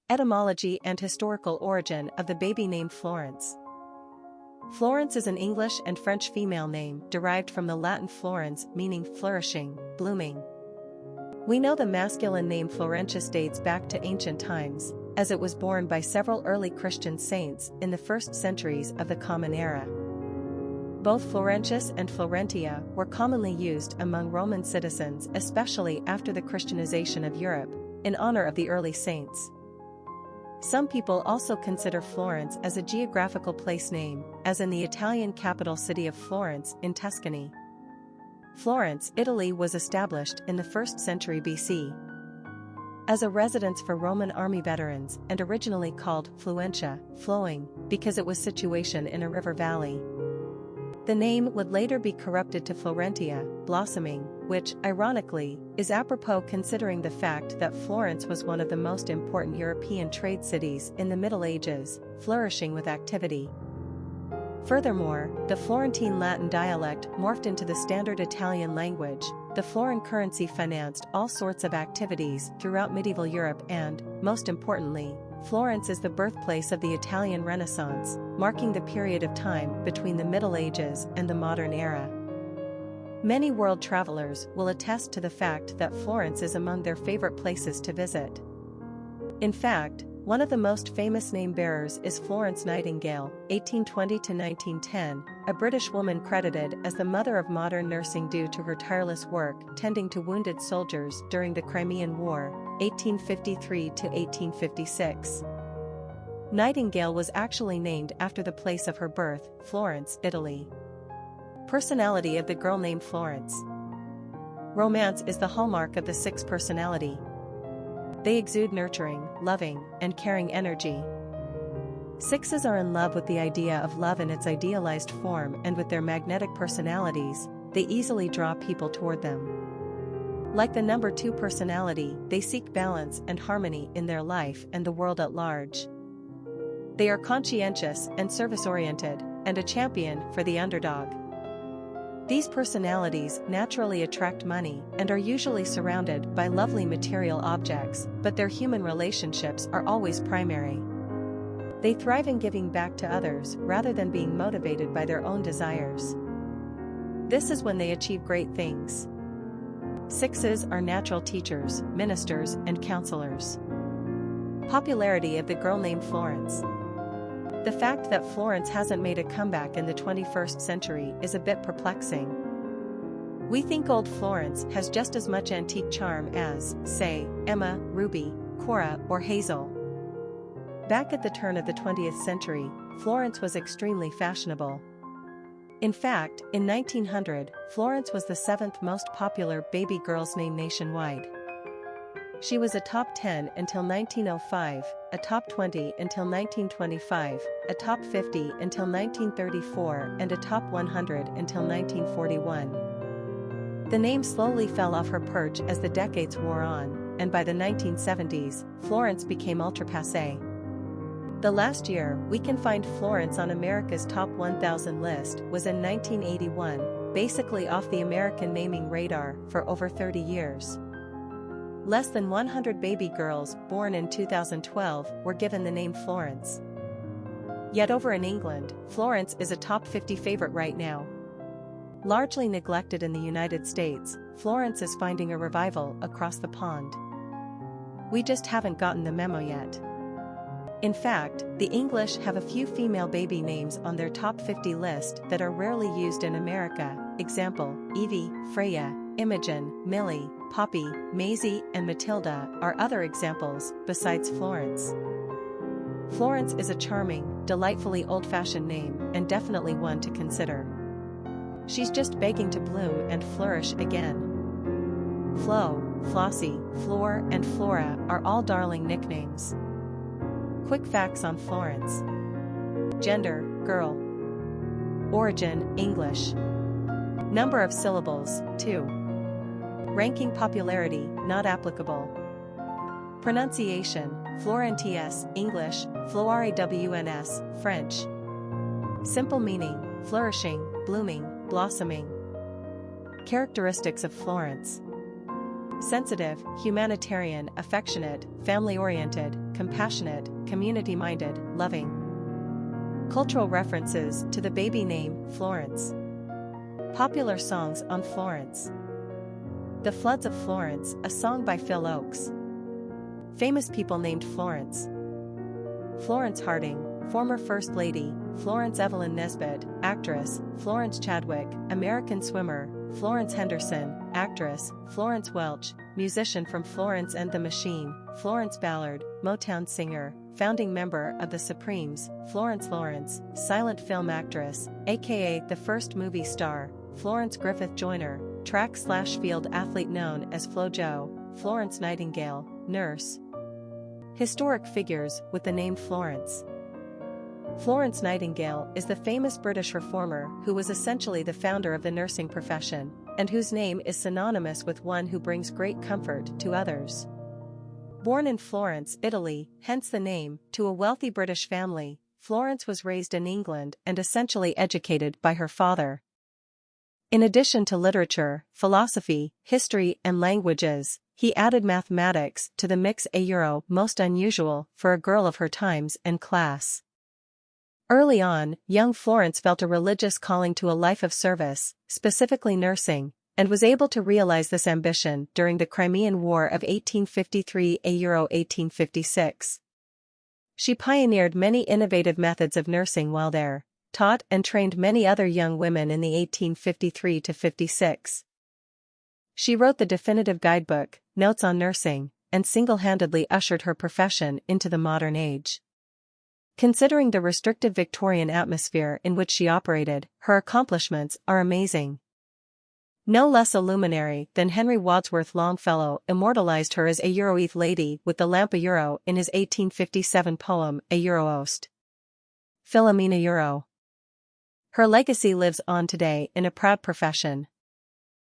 Etymology and historical origin of the baby name Florence. Florence is an English and French female name derived from the Latin florens, meaning flourishing, blooming. We know the masculine name Florentia dates back to ancient times, as it was borne by several early Christian saints in the first centuries of the Common Era. Both Florentius and Florentia were commonly used among Roman citizens, especially after the Christianization of Europe, in honor of the early saints. Some people also consider Florence as a geographical place name, as in the Italian capital city of Florence in Tuscany. Florence, Italy was established in the 1st century BC as a residence for Roman army veterans and originally called Fluentia, flowing, because it was situation in a river valley. The name would later be corrupted to Florentia, blossoming, which, ironically, is apropos considering the fact that Florence was one of the most important European trade cities in the Middle Ages, flourishing with activity. Furthermore, the Florentine Latin dialect morphed into the standard Italian language. The florin currency financed all sorts of activities throughout medieval Europe and, most importantly, Florence is the birthplace of the Italian Renaissance, marking the period of time between the Middle Ages and the modern era. Many world travelers will attest to the fact that Florence is among their favorite places to visit. In fact, one of the most famous name-bearers is Florence Nightingale, 1820–1910, a British woman credited as the mother of modern nursing due to her tireless work tending to wounded soldiers during the Crimean War, 1853–1856. Nightingale was actually named after the place of her birth, Florence, Italy. Personality of the girl named Florence. Romance is the hallmark of the Six personality. They exude nurturing, loving, and caring energy. Sixes are in love with the idea of love in its idealized form, and with their magnetic personalities, they easily draw people toward them. Like the number 2 personality, they seek balance and harmony in their life and the world at large. They are conscientious and service-oriented, and a champion for the underdog. These personalities naturally attract money and are usually surrounded by lovely material objects, but their human relationships are always primary. They thrive in giving back to others rather than being motivated by their own desires. This is when they achieve great things. Sixes are natural teachers, ministers, and counselors. Popularity of the girl named Florence. The fact that Florence hasn't made a comeback in the 21st century is a bit perplexing. We think old Florence has just as much antique charm as, say, Emma, Ruby, Cora, or Hazel. Back at the turn of the 20th century, Florence was extremely fashionable. In fact, in 1900, Florence was the 7th most popular baby girl's name nationwide. She was a top 10 until 1905, a top 20 until 1925, a top 50 until 1934, and a top 100 until 1941. The name slowly fell off her perch as the decades wore on, and by the 1970s, Florence became ultra-passé. The last year we can find Florence on America's Top 1000 list was in 1981, basically off the American naming radar for over 30 years. Less than 100 baby girls born in 2012 were given the name Florence. Yet over in England, Florence is a top 50 favorite right now. Largely neglected in the United States, Florence is finding a revival across the pond. We just haven't gotten the memo yet. In fact, the English have a few female baby names on their top 50 list that are rarely used in America. Example, Evie, Freya, Imogen, Millie, Poppy, Maisie, and Matilda are other examples besides Florence. Florence is a charming, delightfully old-fashioned name and definitely one to consider. She's just begging to bloom and flourish again. Flo, Flossie, Flor, and Flora are all darling nicknames. Quick facts on Florence. Gender, girl. Origin, English. Number of syllables, 2. Ranking popularity, not applicable. Pronunciation, Florentius, English, Florens, French. Simple meaning, flourishing, blooming, blossoming. Characteristics of Florence. Sensitive, humanitarian, affectionate, family-oriented, compassionate, community-minded, loving. Cultural references to the baby name, Florence. Popular songs on Florence. The Floods of Florence, a song by Phil Oakes. Famous people named Florence. Florence Harding, former First Lady, Florence Evelyn Nesbitt, actress, Florence Chadwick, American swimmer, Florence Henderson, actress, Florence Welch, musician from Florence and the Machine, Florence Ballard, Motown singer, founding member of the Supremes, Florence Lawrence, silent film actress, aka the first movie star, Florence Griffith Joyner, track/field athlete known as FloJo, Florence Nightingale, nurse. Historic figures with the name Florence. Florence Nightingale is the famous British reformer who was essentially the founder of the nursing profession, and whose name is synonymous with one who brings great comfort to others. Born in Florence, Italy, hence the name, to a wealthy British family, Florence was raised in England and essentially educated by her father. In addition to literature, philosophy, history and languages, he added mathematics to the mix, most unusual for a girl of her times and class. Early on, young Florence felt a religious calling to a life of service, specifically nursing, and was able to realize this ambition during the Crimean War of 1853–1856. She pioneered many innovative methods of nursing while there, taught and trained many other young women in the 1853–56. She wrote the definitive guidebook, Notes on Nursing, and single-handedly ushered her profession into the modern age. Considering the restrictive Victorian atmosphere in which she operated, her accomplishments are amazing. No less a luminary than Henry Wadsworth Longfellow immortalized her as a Euroeth lady with the lamp in his 1857 poem A Ost. Philomena Euro. Her legacy lives on today in a proud profession.